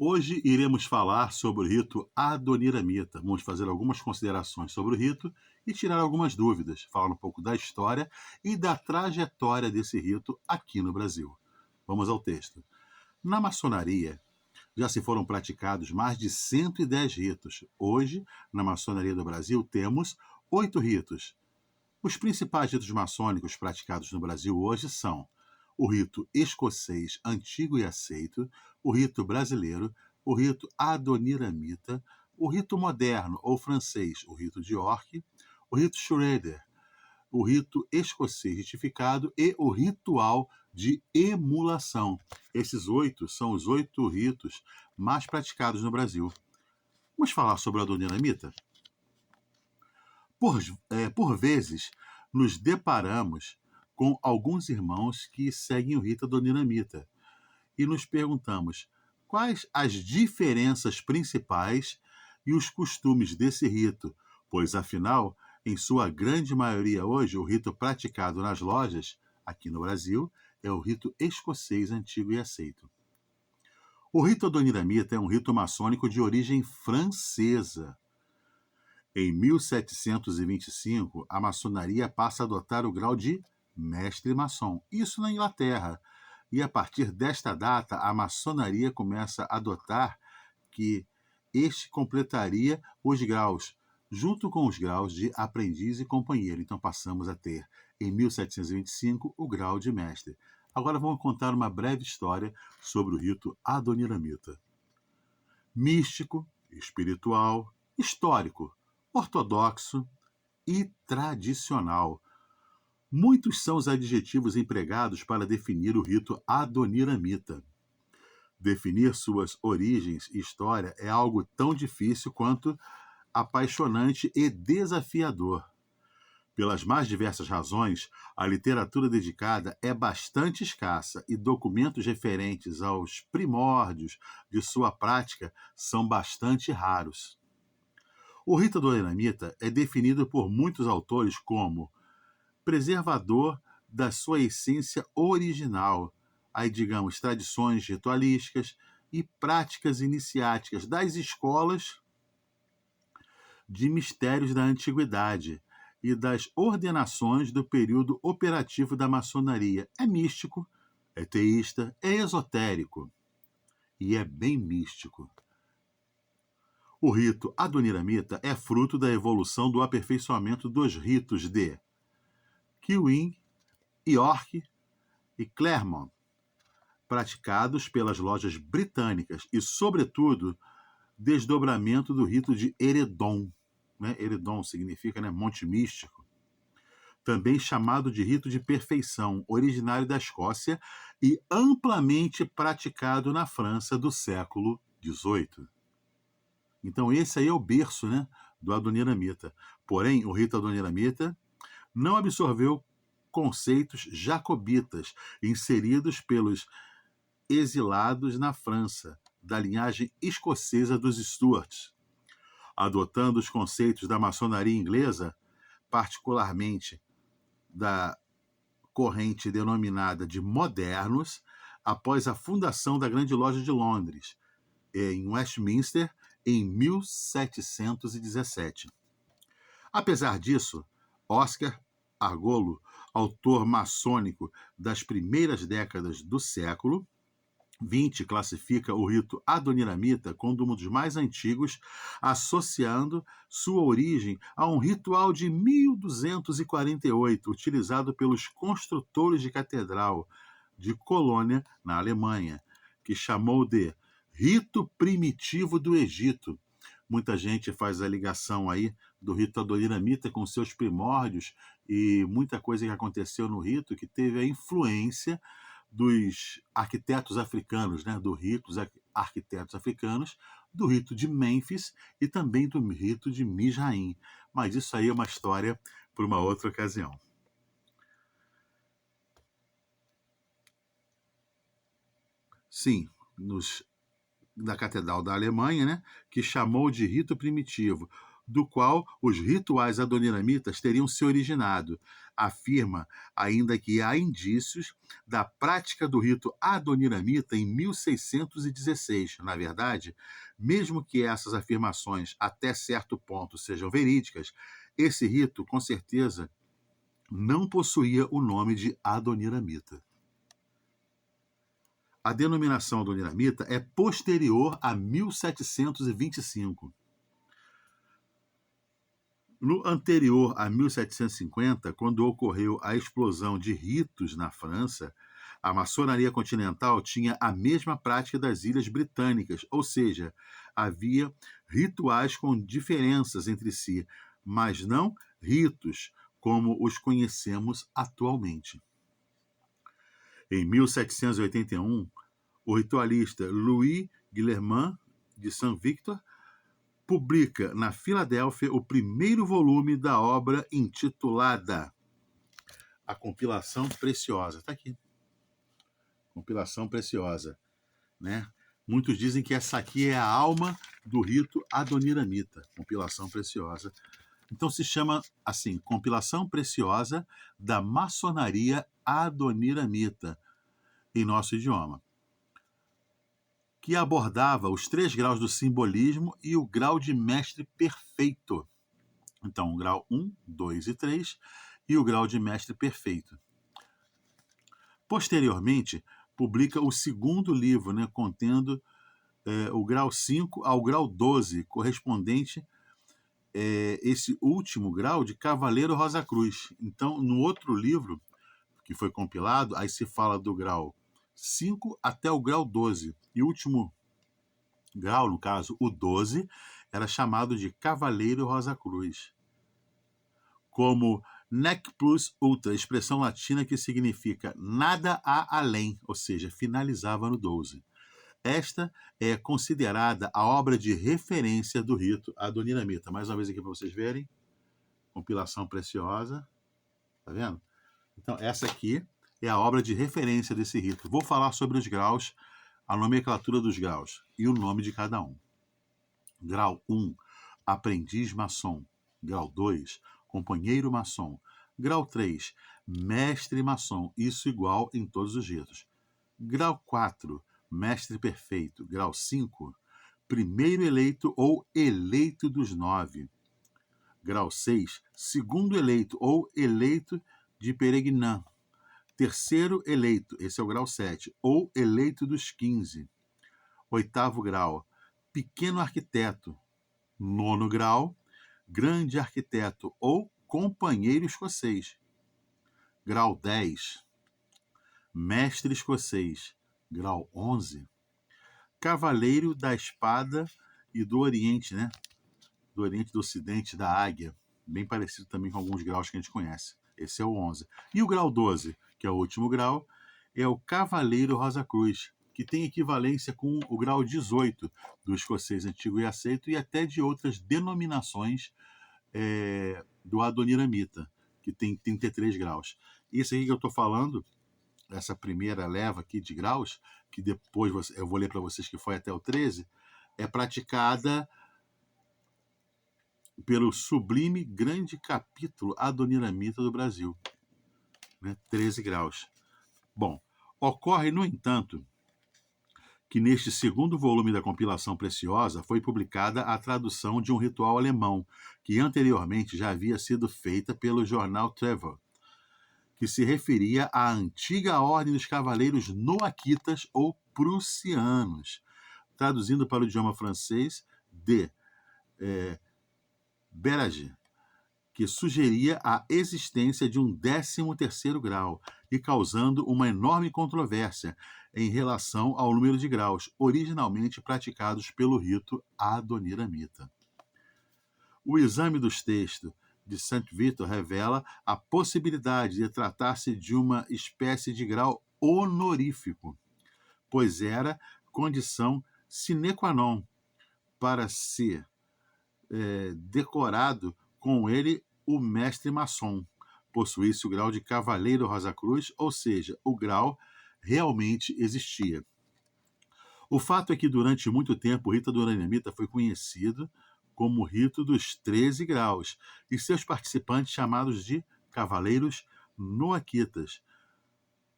Hoje iremos falar sobre o rito Adoniramita. Vamos fazer algumas considerações sobre o rito e tirar algumas dúvidas, falar um pouco da história e da trajetória desse rito aqui no Brasil. Vamos ao texto. Na maçonaria, já se foram praticados mais de 110 ritos. Hoje, na maçonaria do Brasil, temos 8 ritos. Os principais ritos maçônicos praticados no Brasil hoje são o rito escocês antigo e aceito, o rito brasileiro, o rito adoniramita, o rito moderno ou francês, o rito de York, o rito Schroeder, o rito escocês ritificado e o ritual de emulação. Esses 8 são os 8 ritos mais praticados no Brasil. Vamos falar sobre a adoniramita? Por vezes, nos deparamos com alguns irmãos que seguem o rito adoniramita e nos perguntamos quais as diferenças principais e os costumes desse rito, pois, afinal, em sua grande maioria hoje, o rito praticado nas lojas, aqui no Brasil, é o rito escocês antigo e aceito. O rito adoniramita é um rito maçônico de origem francesa. Em 1725, a maçonaria passa a adotar o grau de mestre maçom, isso na Inglaterra. E a partir desta data, a maçonaria começa a adotar que este completaria os graus, junto com os graus de aprendiz e companheiro. Então passamos a ter, em 1725, o grau de mestre. Agora vamos contar uma breve história sobre o rito adoniramita. Místico, espiritual, histórico, ortodoxo e tradicional. Muitos são os adjetivos empregados para definir o rito adoniramita. Definir suas origens e história é algo tão difícil quanto apaixonante e desafiador. Pelas mais diversas razões, a literatura dedicada é bastante escassa e documentos referentes aos primórdios de sua prática são bastante raros. O rito adoniramita é definido por muitos autores como preservador da sua essência original, aí digamos tradições ritualísticas e práticas iniciáticas das escolas de mistérios da antiguidade e das ordenações do período operativo da maçonaria. É místico, é teísta, é esotérico e é bem místico. O rito adoniramita é fruto da evolução do aperfeiçoamento dos ritos de Kew, York e Claremont, praticados pelas lojas britânicas e, sobretudo, desdobramento do rito de Eredon. Eredon significa Monte Místico. Também chamado de rito de perfeição, originário da Escócia e amplamente praticado na França do século XVIII. Então esse aí é o berço do adoniramita. Porém, o rito adoniramita não absorveu conceitos jacobitas inseridos pelos exilados na França, da linhagem escocesa dos Stuarts, adotando os conceitos da maçonaria inglesa, particularmente da corrente denominada de modernos, após a fundação da Grande Loja de Londres, em Westminster, em 1717. Apesar disso, Oscar Argolo, autor maçônico das primeiras décadas do século XX, classifica o rito adoniramita como um dos mais antigos, associando sua origem a um ritual de 1248, utilizado pelos construtores de catedral de Colônia, na Alemanha, que chamou de rito primitivo do Egito. Muita gente faz a ligação aí do rito adoniramita com seus primórdios e muita coisa que aconteceu no rito que teve a influência dos arquitetos africanos, do rito de Mênfis e também do rito de Mijaim. Mas isso aí é uma história para uma outra ocasião. Sim, da Catedral da Alemanha, que chamou de rito primitivo. do qual os rituais adoniramitas teriam se originado. Afirma ainda que há indícios da prática do rito adoniramita em 1616. Na verdade, mesmo que essas afirmações até certo ponto sejam verídicas, esse rito, com certeza, não possuía o nome de adoniramita. A denominação adoniramita é posterior a 1725. No anterior a 1750, quando ocorreu a explosão de ritos na França, a maçonaria continental tinha a mesma prática das ilhas britânicas, ou seja, havia rituais com diferenças entre si, mas não ritos como os conhecemos atualmente. Em 1781, o ritualista Louis Guillermin de Saint-Victor publica na Filadélfia o primeiro volume da obra intitulada A Compilação Preciosa. Está aqui. Compilação Preciosa. Né? Muitos dizem que essa aqui é a alma do rito adoniramita. Compilação Preciosa. Então se chama assim, Compilação Preciosa da Maçonaria Adoniramita, em nosso idioma, que abordava os 3 graus do simbolismo e o grau de mestre perfeito. Então, o grau 1, 2 e 3 e o grau de mestre perfeito. Posteriormente, publica o segundo livro, né, contendo o grau 5 ao grau 12, correspondente esse último grau de Cavaleiro Rosa Cruz. Então, no outro livro que foi compilado, aí se fala do grau 5 até o grau 12. E o último grau, no caso, o 12, era chamado de Cavaleiro Rosa Cruz. Como Nec plus ultra, expressão latina que significa nada há além, ou seja, finalizava no 12. Esta é considerada a obra de referência do rito adoniramita. Mais uma vez aqui para vocês verem. Compilação Preciosa. Tá vendo? Então, essa aqui é a obra de referência desse rito. Vou falar sobre os graus, a nomenclatura dos graus e o nome de cada um. Grau 1, aprendiz maçom. Grau 2, companheiro maçom. Grau 3, mestre maçom. Isso igual em todos os ritos. Grau 4, mestre perfeito. Grau 5, primeiro eleito ou eleito dos 9. Grau 6, segundo eleito ou eleito de Pereguinã. Terceiro eleito, esse é o grau 7, ou eleito dos 15. 8º grau, pequeno arquiteto. 9º grau, grande arquiteto ou companheiro escocês. Grau 10, mestre escocês. Grau 11, cavaleiro da espada e do Oriente, né? Do Oriente e do Ocidente, da águia. Bem parecido também com alguns graus que a gente conhece. Esse é o 11. E o grau 12, que é o último grau, é o Cavaleiro Rosa Cruz, que tem equivalência com o grau 18 do escocês antigo e aceito e até de outras denominações do adoniramita, que tem 33 graus. Isso aqui que eu estou falando, essa primeira leva aqui de graus, que depois eu vou ler para vocês que foi até o 13, é praticada pelo sublime grande capítulo adoniramita do Brasil, né? 13 graus. Bom, ocorre, no entanto, que neste segundo volume da compilação preciosa foi publicada a tradução de um ritual alemão, que anteriormente já havia sido feita pelo jornal Trevor, que se referia à antiga ordem dos cavaleiros noaquitas ou prussianos, traduzindo para o idioma francês de Berage, que sugeria a existência de um 13º grau e causando uma enorme controvérsia em relação ao número de graus originalmente praticados pelo rito adoniramita. O exame dos textos de Saint-Victor revela a possibilidade de tratar-se de uma espécie de grau honorífico, pois era condição sine qua non para ser decorado com ele o mestre maçom, possuísse o grau de Cavaleiro Rosa Cruz, ou seja, o grau realmente existia. O fato é que durante muito tempo o rito adoniramita foi conhecido como o rito dos 13 graus, e seus participantes chamados de cavaleiros noaquitas.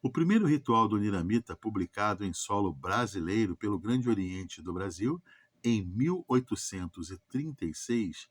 O primeiro ritual do Niramita, publicado em solo brasileiro pelo Grande Oriente do Brasil, em 1836,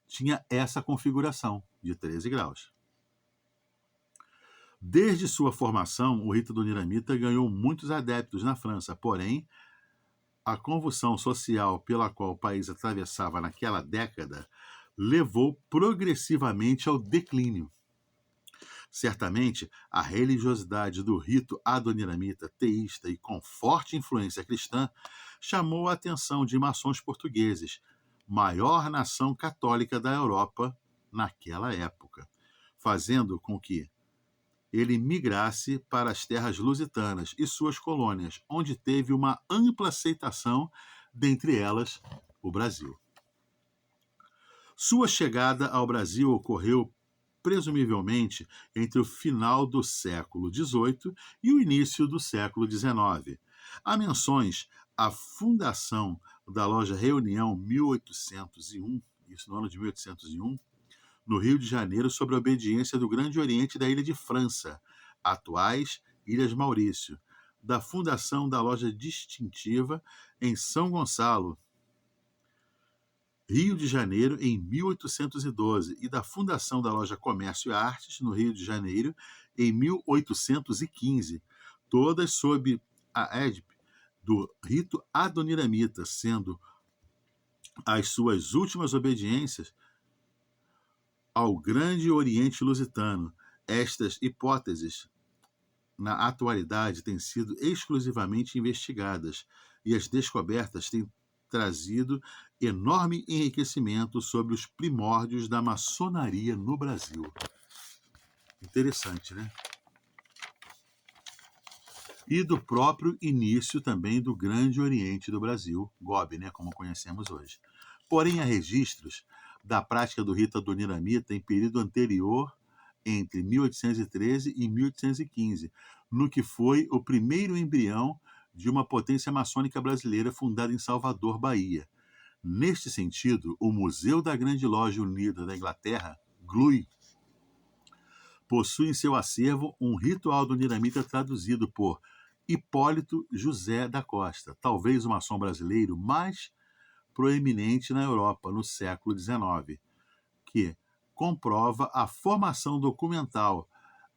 tinha essa configuração de 13 graus. Desde sua formação, o rito do Niramita ganhou muitos adeptos na França, porém, a convulsão social pela qual o país atravessava naquela década levou progressivamente ao declínio. Certamente, a religiosidade do rito adoniramita, teísta e com forte influência cristã, chamou a atenção de maçons portugueses, maior nação católica da Europa naquela época, fazendo com que ele migrasse para as terras lusitanas e suas colônias, onde teve uma ampla aceitação, dentre elas o Brasil. Sua chegada ao Brasil ocorreu presumivelmente entre o final do século XVIII e o início do século XIX. Há menções à fundação da loja Reunião 1801, isso no ano de 1801, no Rio de Janeiro, sob a obediência do Grande Oriente da Ilha de França, atuais Ilhas Maurício, da fundação da loja distintiva em São Gonçalo, Rio de Janeiro, em 1812, e da fundação da loja Comércio e Artes, no Rio de Janeiro, em 1815, todas sob a égide do rito adoniramita, sendo as suas últimas obediências ao Grande Oriente Lusitano. Estas hipóteses, na atualidade, têm sido exclusivamente investigadas e as descobertas têm trazido enorme enriquecimento sobre os primórdios da maçonaria no Brasil. Interessante, né? E do próprio início também do Grande Oriente do Brasil, GOB, né, como conhecemos hoje. Porém, há registros da prática do rito adoniramita em período anterior, entre 1813 e 1815, no que foi o primeiro embrião de uma potência maçônica brasileira fundada em Salvador, Bahia. Neste sentido, o Museu da Grande Loja Unida da Inglaterra, GLUI, possui em seu acervo um ritual adoniramita traduzido por Hipólito José da Costa, talvez o maçom brasileiro mais proeminente na Europa no século XIX, que comprova a formação documental,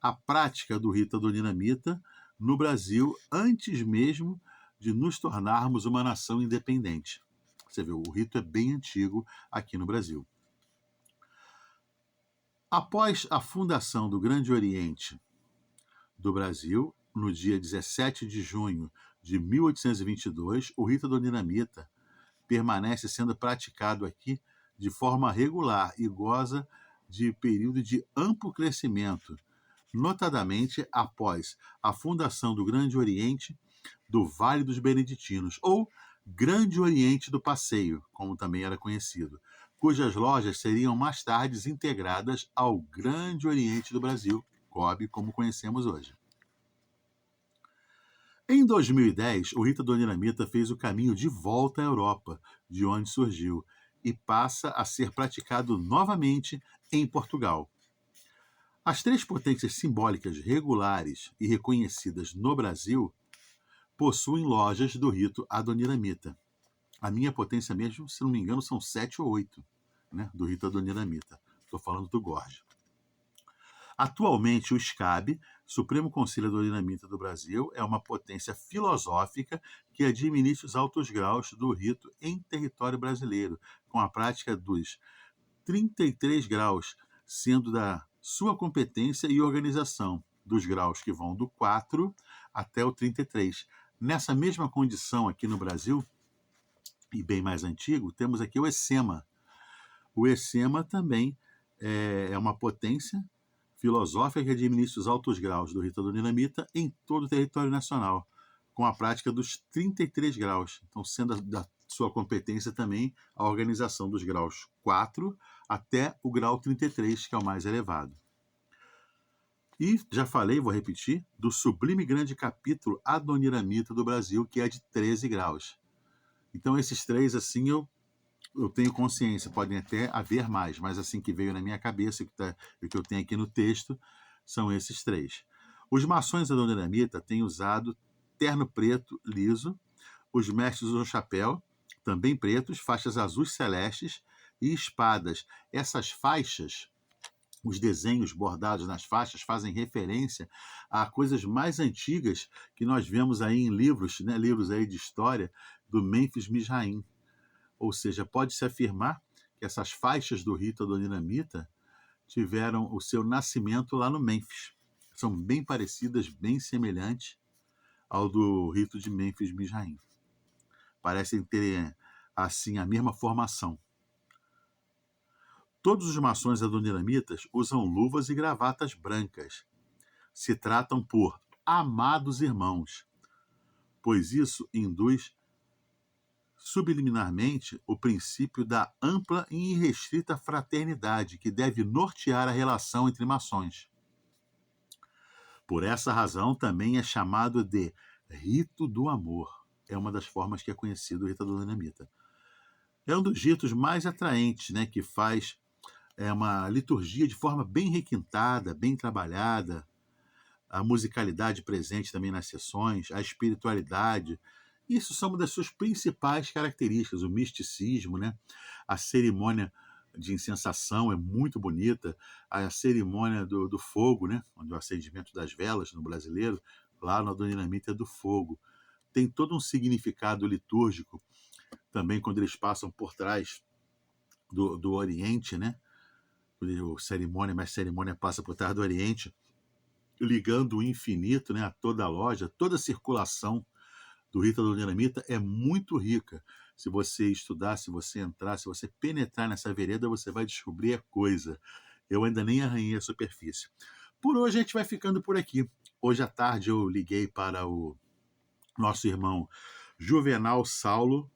a prática do rito adoniramita no Brasil antes mesmo de nos tornarmos uma nação independente. Você vê, o rito é bem antigo aqui no Brasil. Após a fundação do Grande Oriente do Brasil, no dia 17 de junho de 1822, o rito adoniramita permanece sendo praticado aqui de forma regular e goza de período de amplo crescimento, notadamente após a fundação do Grande Oriente do Vale dos Beneditinos, ou Grande Oriente do Passeio, como também era conhecido, cujas lojas seriam mais tarde integradas ao Grande Oriente do Brasil, GOB, como conhecemos hoje. Em 2010, o rito adoniramita fez o caminho de volta à Europa, de onde surgiu, e passa a ser praticado novamente em Portugal. As três potências simbólicas regulares e reconhecidas no Brasil possuem lojas do rito adoniramita. A minha potência mesmo, se não me engano, são 7 ou 8, né, do rito adoniramita. Estou falando do Gorge. Atualmente, o SCAB, Supremo Conselho Adoniramita do Brasil, é uma potência filosófica que administra os altos graus do rito em território brasileiro, com a prática dos 33 graus, sendo da sua competência e organização dos graus que vão do 4 até o 33. Nessa mesma condição aqui no Brasil, e bem mais antigo, temos aqui o ESEMA. O ESEMA também é uma potência filosófica que administra os altos graus do rito adoniramita em todo o território nacional, com a prática dos 33 graus, então sendo da sua competência também a organização dos graus 4 até o grau 33, que é o mais elevado. E já falei, vou repetir, do sublime grande capítulo adoniramita do Brasil, que é de 13 graus. Então esses três, assim, eu eu tenho consciência, podem até haver mais, mas assim que veio na minha cabeça, o que eu tenho aqui no texto, são esses três. Os maçons adoniramita têm usado terno preto liso, os mestres usam chapéu, também pretos, faixas azuis celestes e espadas. Essas faixas, os desenhos bordados nas faixas, fazem referência a coisas mais antigas que nós vemos aí em livros, né, livros aí de história do Mênfis Misraim. Ou seja, pode-se afirmar que essas faixas do rito adoniramita tiveram o seu nascimento lá no Mênfis. São bem parecidas, bem semelhantes ao do rito de Mênfis Misraim. Parecem ter, assim, a mesma formação. Todos os maçons adoniramitas usam luvas e gravatas brancas. Se tratam por amados irmãos, pois isso induz subliminarmente o princípio da ampla e irrestrita fraternidade que deve nortear a relação entre maçons. Por essa razão, também é chamado de rito do amor. É uma das formas que é conhecido o rito adoniramita. É um dos ritos mais atraentes, né, que faz uma liturgia de forma bem requintada, bem trabalhada, a musicalidade presente também nas sessões, a espiritualidade. Isso são uma das suas principais características, o misticismo, né? A cerimônia de incensação é muito bonita, a cerimônia do fogo, né? Onde o acendimento das velas no brasileiro, lá no adoniramita é do fogo. Tem todo um significado litúrgico também quando eles passam por trás do Oriente, né? Mestre cerimônia passa por trás do Oriente, ligando o infinito, né, a toda a loja, toda a circulação do rito adoniramita é muito rica. Se você estudar, se você entrar, se você penetrar nessa vereda, você vai descobrir a coisa. Eu ainda nem arranhei a superfície. Por hoje a gente vai ficando por aqui. Hoje à tarde eu liguei para o nosso irmão Juvenal Saulo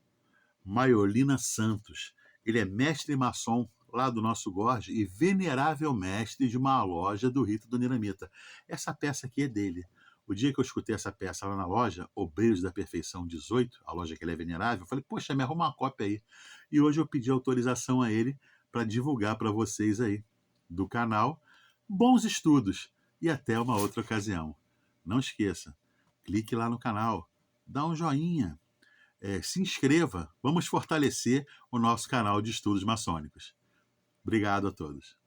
Maiolina Santos. Ele é mestre maçom lá do nosso Gorge e venerável mestre de uma loja do rito adoniramita. Essa peça aqui é dele. O dia que eu escutei essa peça lá na loja, Obreiros da Perfeição 18, a loja que ele é venerável, eu falei, poxa, me arruma uma cópia aí. E hoje eu pedi autorização a ele para divulgar para vocês aí do canal. Bons estudos e até uma outra ocasião. Não esqueça, clique lá no canal, dá um joinha, se inscreva, vamos fortalecer o nosso canal de estudos maçônicos. Obrigado a todos.